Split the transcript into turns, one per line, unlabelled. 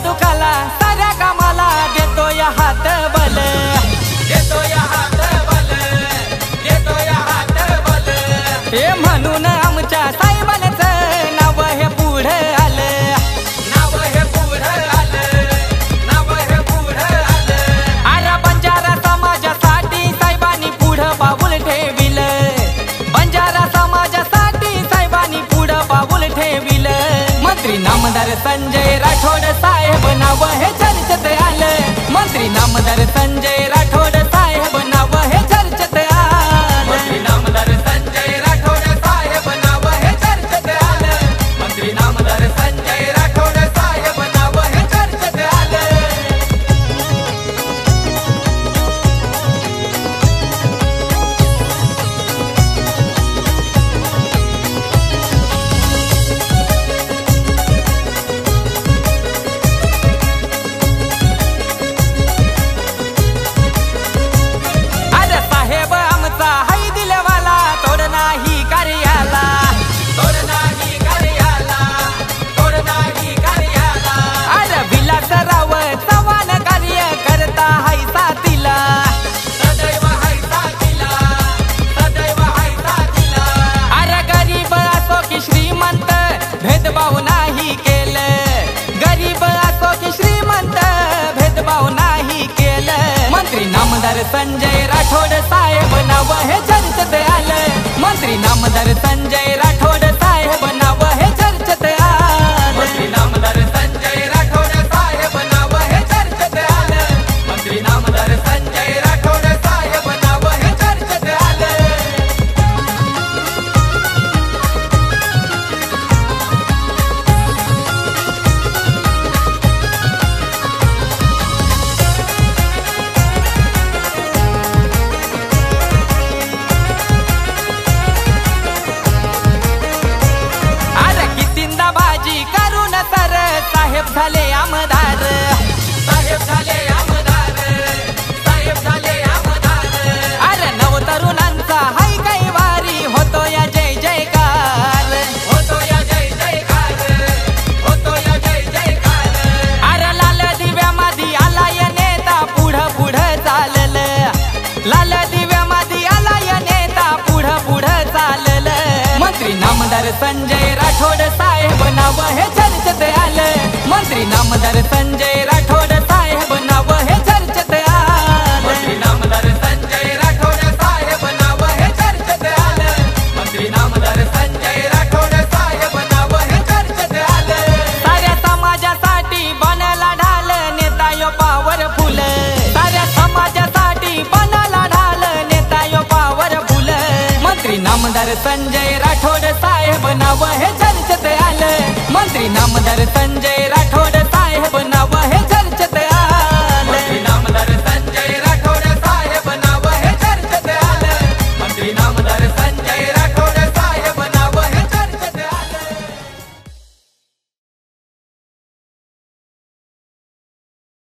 दुखाला साऱ्या कामाला देतो या हात बल, देतो या हात बल, देतो या हात बल। हे म्हणून आमच्या साहेबांचं नाव हे पुढे आलं, नाव हे पुढे आलं, नाव हे पुढे आलं। अरे बंजारा समाजासाठी साहेबांनी पुढं पाऊल ठेविलं, बंजारा समाजासाठी साहेबांनी पुढं पाऊल ठेविलं। मंत्री नामदार संजय राठोड साहेब नाव हे चर्चेत आलं, मंत्री नामदार संजय राठोड साहेब नाव हे चर्चेत आलं, मंत्री नामदार संजय राठोड साहेब नाव हे चर्चेत आलं, मंत्री नामदार संजय राठोड साहेब नाव हे चर्चेत आलं। भेदभाव नाही केलं, गरीब असो की श्रीमंत भेदभाव नाही केलं। मंत्री नामदार संजय राठोड साहेब नाव हे चर्चेत आलं, मंत्री नामदार संजय राठोड साहेब नाव हे चर्चेत आलं, मंत्री नामदार संजय राठोड साहेब नाव हे चर्चेत आलं, मंत्री नामदार संजय राठोड साहेब नाव हे चर्चेत आलं। साहेब झाले आमदार, साहेब झाले आमदार, साहेब झाले आमदार। अरे नव तरुणांचा हाय काही वारी होतो या जय जयकार, होतो या जय जयकार, होतो या जय जयकार। अरे लाल दिव्यामध्ये आला या नेता पुढं पुढं चाललं, लाल दिव्यामध्ये आला या नेता पुढं पुढं चाललं। मंत्री नामदार संजय राठोड साहेब नाव हे चर्चेत आलं, मंत्री नामदार संजय राठोड साहेब नाव हे चर्चेत आलं, मंत्री नामदार संजय राठोड साहेब नाव हे चर्चेत आलं, मंत्री नामदार संजय राठोड साहेब नाव हे चर्चेत आलं। साऱ्या समाजासाठी बनाला ढाल नेता यो पॉवरफुल, साऱ्या समाजासाठी बनाला ढाल नेता यो पॉवरफुल। मंत्री नामदार संजय राठोड साहेब नाव हे चर्चेत आलं, मंत्री नामदार संजय राठोड साहेब नाव हे